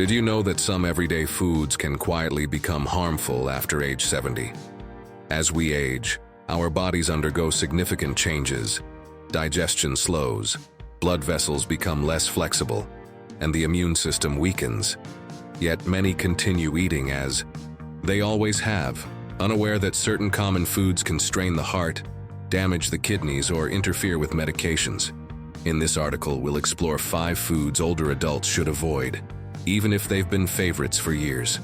Did you know that some everyday foods can quietly become harmful after age 70? As we age, our bodies undergo significant changes. Digestion slows, blood vessels become less flexible, and the immune system weakens. Yet many continue eating as they always have, unaware that certain common foods can strain the heart, damage the kidneys, or interfere with medications. In this article, we'll explore 5 foods older adults should avoid, even if they've been favorites for years.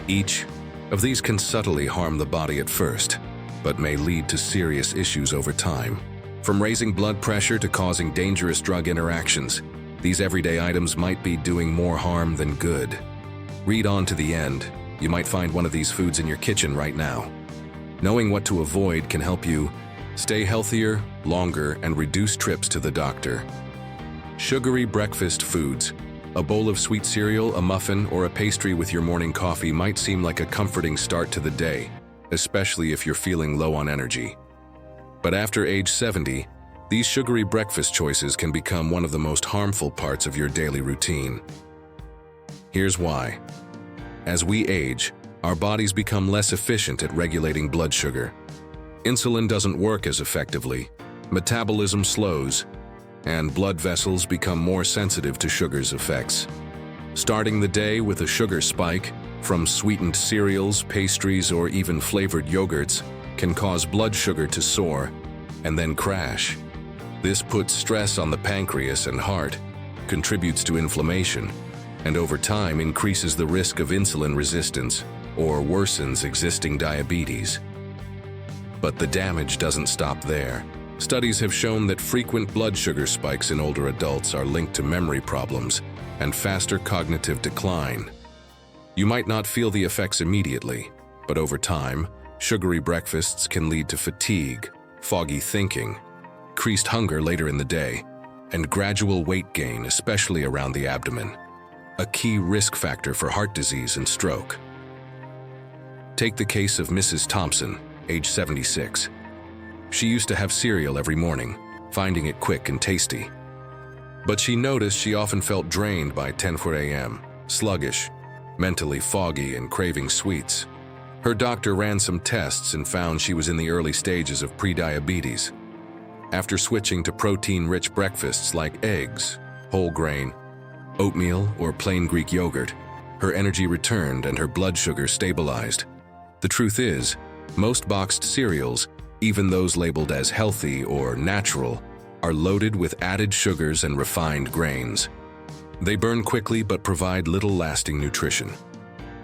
Each of these can subtly harm the body at first, but may lead to serious issues over time. From raising blood pressure to causing dangerous drug interactions, these everyday items might be doing more harm than good. Read on to the end. You might find one of these foods in your kitchen right now. Knowing what to avoid can help you stay healthier, longer, and reduce trips to the doctor. Sugary breakfast foods. A bowl of sweet cereal, a muffin, or a pastry with your morning coffee might seem like a comforting start to the day, especially if you're feeling low on energy. But after age 70, these sugary breakfast choices can become one of the most harmful parts of your daily routine. Here's why. As we age, our bodies become less efficient at regulating blood sugar. Insulin doesn't work as effectively, metabolism slows, and blood vessels become more sensitive to sugar's effects. Starting the day with a sugar spike from sweetened cereals, pastries, or even flavored yogurts can cause blood sugar to soar and then crash. This puts stress on the pancreas and heart, contributes to inflammation, and over time increases the risk of insulin resistance or worsens existing diabetes. But the damage doesn't stop there. Studies have shown that frequent blood sugar spikes in older adults are linked to memory problems and faster cognitive decline. You might not feel the effects immediately, but over time, sugary breakfasts can lead to fatigue, foggy thinking, increased hunger later in the day, and gradual weight gain, especially around the abdomen, a key risk factor for heart disease and stroke. Take the case of Mrs. Thompson, age 76. She used to have cereal every morning, finding it quick and tasty. But she noticed she often felt drained by 10:04 a.m., sluggish, mentally foggy, and craving sweets. Her doctor ran some tests and found she was in the early stages of prediabetes. After switching to protein-rich breakfasts like eggs, whole grain, oatmeal, or plain Greek yogurt, her energy returned and her blood sugar stabilized. The truth is, most boxed cereals, even those labeled as healthy or natural, are loaded with added sugars and refined grains. They burn quickly but provide little lasting nutrition.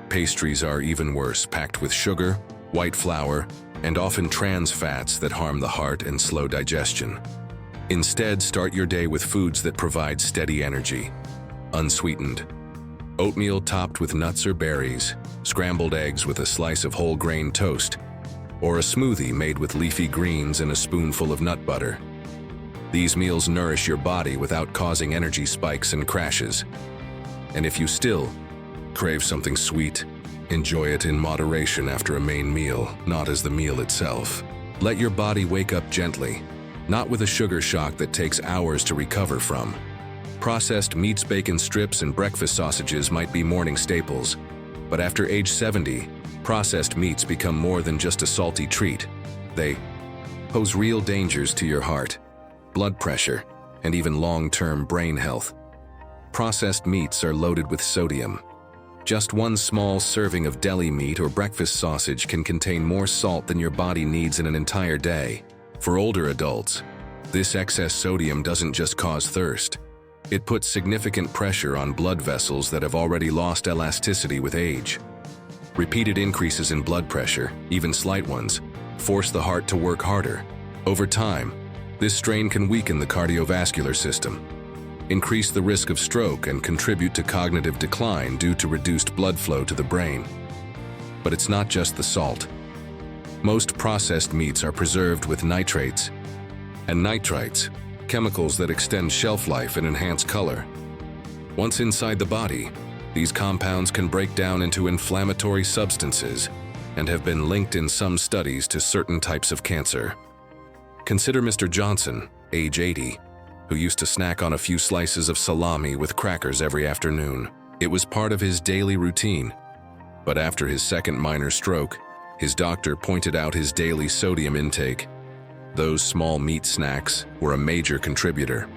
Pastries are even worse, packed with sugar, white flour, and often trans fats that harm the heart and slow digestion. Instead, start your day with foods that provide steady energy. Unsweetened. Oatmeal topped with nuts or berries, scrambled eggs with a slice of whole grain toast, or a smoothie made with leafy greens and a spoonful of nut butter. These meals nourish your body without causing energy spikes and crashes. And if you still crave something sweet, enjoy it in moderation after a main meal, not as the meal itself. Let your body wake up gently, not with a sugar shock that takes hours to recover from. Processed meats, bacon strips, and breakfast sausages might be morning staples, but after age 70, processed meats become more than just a salty treat. They pose real dangers to your heart, blood pressure, and even long-term brain health. Processed meats are loaded with sodium. Just one small serving of deli meat or breakfast sausage can contain more salt than your body needs in an entire day. For older adults, this excess sodium doesn't just cause thirst. It puts significant pressure on blood vessels that have already lost elasticity with age. Repeated increases in blood pressure, even slight ones, force the heart to work harder. Over time, this strain can weaken the cardiovascular system, increase the risk of stroke, and contribute to cognitive decline due to reduced blood flow to the brain. But it's not just the salt. Most processed meats are preserved with nitrates and nitrites, chemicals that extend shelf life and enhance color. Once inside the body, these compounds can break down into inflammatory substances and have been linked in some studies to certain types of cancer. Consider Mr. Johnson, age 80, who used to snack on a few slices of salami with crackers every afternoon. It was part of his daily routine. But after his second minor stroke, his doctor pointed out his daily sodium intake. Those small meat snacks were a major contributor.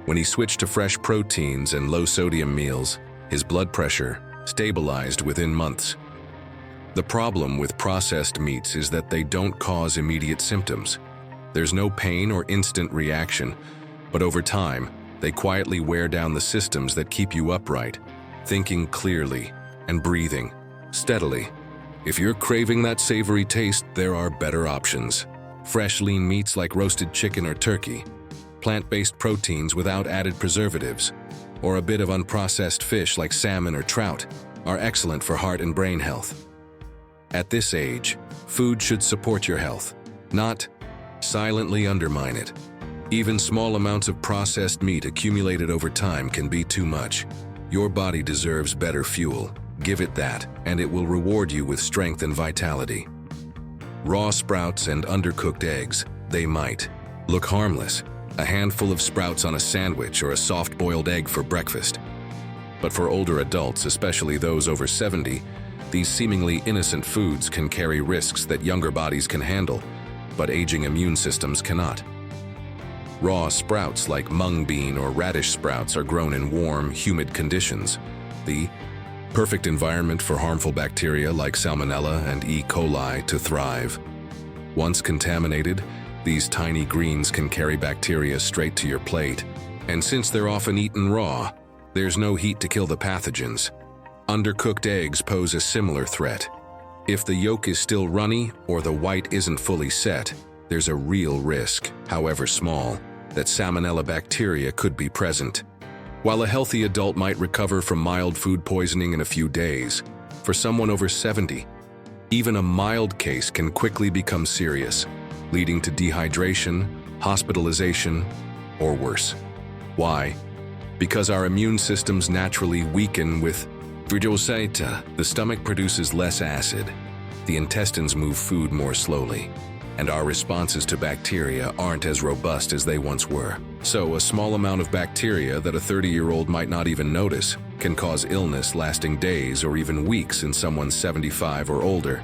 When he switched to fresh proteins and low-sodium meals, his blood pressure stabilized within months. The problem with processed meats is that they don't cause immediate symptoms. There's no pain or instant reaction, but over time, they quietly wear down the systems that keep you upright, thinking clearly, and breathing steadily. If you're craving that savory taste, there are better options. Fresh, lean meats like roasted chicken or turkey, plant-based proteins without added preservatives, or a bit of unprocessed fish like salmon or trout are excellent for heart and brain health. At this age, food should support your health, not silently undermine it. Even small amounts of processed meat accumulated over time can be too much. Your body deserves better fuel. Give it that, and it will reward you with strength and vitality. Raw sprouts and undercooked eggs, they might look harmless. A handful of sprouts on a sandwich or a soft-boiled egg for breakfast. But for older adults, especially those over 70, these seemingly innocent foods can carry risks that younger bodies can handle, but aging immune systems cannot. Raw sprouts like mung bean or radish sprouts are grown in warm, humid conditions, the perfect environment for harmful bacteria like Salmonella and E. coli to thrive. Once contaminated, these tiny greens can carry bacteria straight to your plate, and since they're often eaten raw, there's no heat to kill the pathogens. Undercooked eggs pose a similar threat. If the yolk is still runny or the white isn't fully set, there's a real risk, however small, that Salmonella bacteria could be present. While a healthy adult might recover from mild food poisoning in a few days, for someone over 70, even a mild case can quickly become serious, leading to dehydration, hospitalization, or worse. Why? Because our immune systems naturally weaken with the stomach produces less acid, the intestines move food more slowly, and our responses to bacteria aren't as robust as they once were. So a small amount of bacteria that a 30-year-old might not even notice can cause illness lasting days or even weeks in someone 75 or older.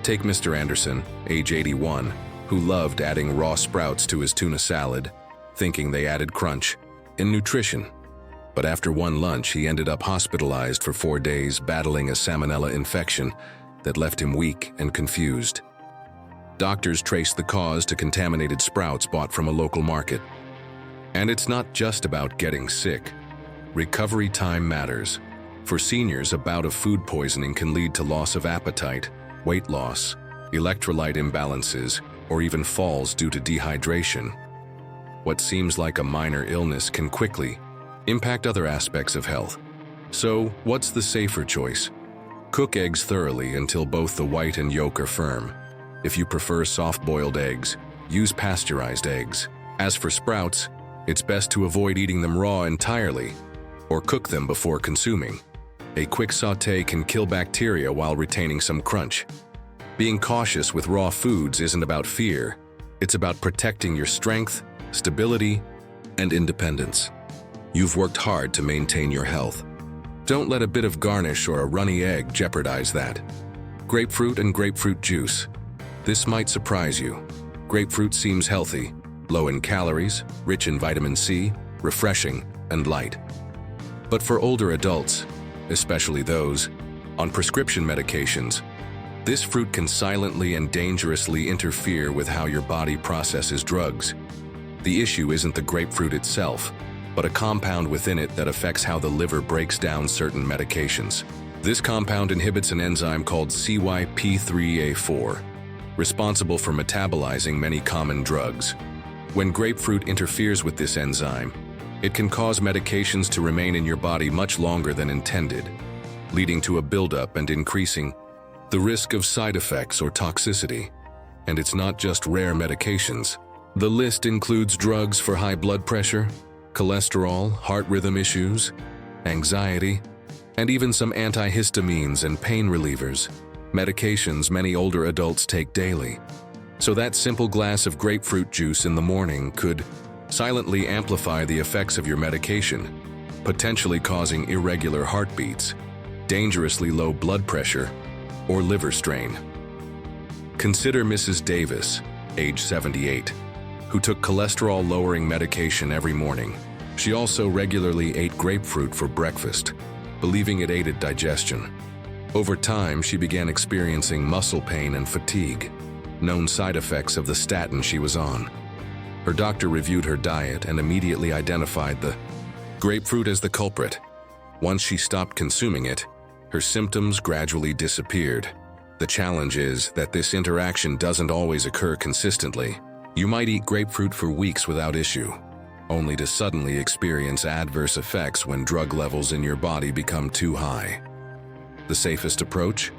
Take Mr. Anderson, age 81, who loved adding raw sprouts to his tuna salad, thinking they added crunch and nutrition. But after one lunch, he ended up hospitalized for 4 days, battling a Salmonella infection that left him weak and confused. Doctors traced the cause to contaminated sprouts bought from a local market. And it's not just about getting sick. Recovery time matters. For seniors, a bout of food poisoning can lead to loss of appetite, weight loss, electrolyte imbalances, or even falls due to dehydration. What seems like a minor illness can quickly impact other aspects of health. So, what's the safer choice? Cook eggs thoroughly until both the white and yolk are firm. If you prefer soft-boiled eggs, use pasteurized eggs. As for sprouts, it's best to avoid eating them raw entirely or cook them before consuming. A quick sauté can kill bacteria while retaining some crunch. Being cautious with raw foods isn't about fear. It's about protecting your strength, stability, and independence. You've worked hard to maintain your health. Don't let a bit of garnish or a runny egg jeopardize that. Grapefruit and grapefruit juice. This might surprise you. Grapefruit seems healthy, low in calories, rich in vitamin C, refreshing, and light. But for older adults, especially those on prescription medications, this fruit can silently and dangerously interfere with how your body processes drugs. The issue isn't the grapefruit itself, but a compound within it that affects how the liver breaks down certain medications. This compound inhibits an enzyme called CYP3A4, responsible for metabolizing many common drugs. When grapefruit interferes with this enzyme, it can cause medications to remain in your body much longer than intended, leading to a buildup and increasing the risk of side effects or toxicity. And it's not just rare medications. The list includes drugs for high blood pressure, cholesterol, heart rhythm issues, anxiety, and even some antihistamines and pain relievers, medications many older adults take daily. So that simple glass of grapefruit juice in the morning could silently amplify the effects of your medication. potentially causing irregular heartbeats, dangerously low blood pressure, or liver strain. Consider Mrs. Davis, age 78, who took cholesterol-lowering medication every morning. She also regularly ate grapefruit for breakfast, believing it aided digestion. Over time, she began experiencing muscle pain and fatigue, known side effects of the statin she was on. Her doctor reviewed her diet and immediately identified the grapefruit as the culprit. Once she stopped consuming it, her symptoms gradually disappeared. The challenge is that this interaction doesn't always occur consistently. You might eat grapefruit for weeks without issue, only to suddenly experience adverse effects when drug levels in your body become too high. The safest approach?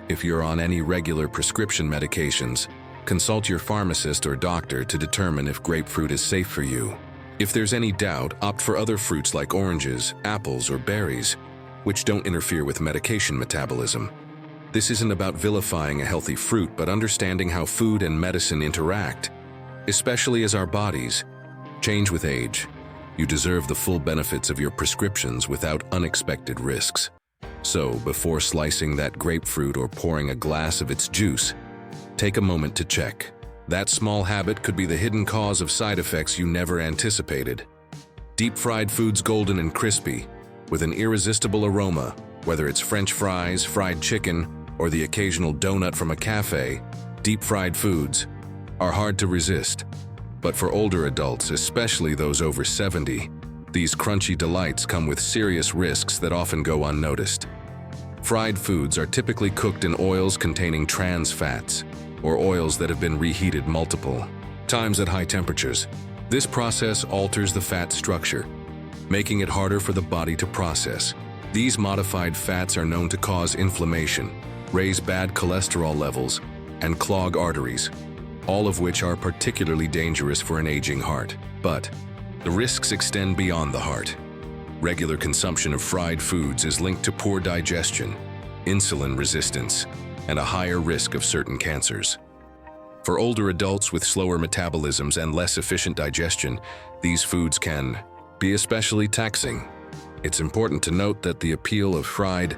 If you're on any regular prescription medications, consult your pharmacist or doctor to determine if grapefruit is safe for you. If there's any doubt, opt for other fruits like oranges, apples, or berries, which don't interfere with medication metabolism. This isn't about vilifying a healthy fruit, but understanding how food and medicine interact, especially as our bodies change with age. You deserve the full benefits of your prescriptions without unexpected risks. So, before slicing that grapefruit or pouring a glass of its juice, take a moment to check. That small habit could be the hidden cause of side effects you never anticipated. Deep-fried foods, golden and crispy, with an irresistible aroma, whether it's French fries, fried chicken, or the occasional donut from a cafe, deep-fried foods are hard to resist. But for older adults, especially those over 70, these crunchy delights come with serious risks that often go unnoticed. Fried foods are typically cooked in oils containing trans fats, or oils that have been reheated multiple times at high temperatures. This process alters the fat structure, making it harder for the body to process. These modified fats are known to cause inflammation, raise bad cholesterol levels, and clog arteries, all of which are particularly dangerous for an aging heart. But the risks extend beyond the heart. Regular consumption of fried foods is linked to poor digestion, insulin resistance, and a higher risk of certain cancers. For older adults with slower metabolisms and less efficient digestion, these foods can be especially taxing. It's important to note that the appeal of fried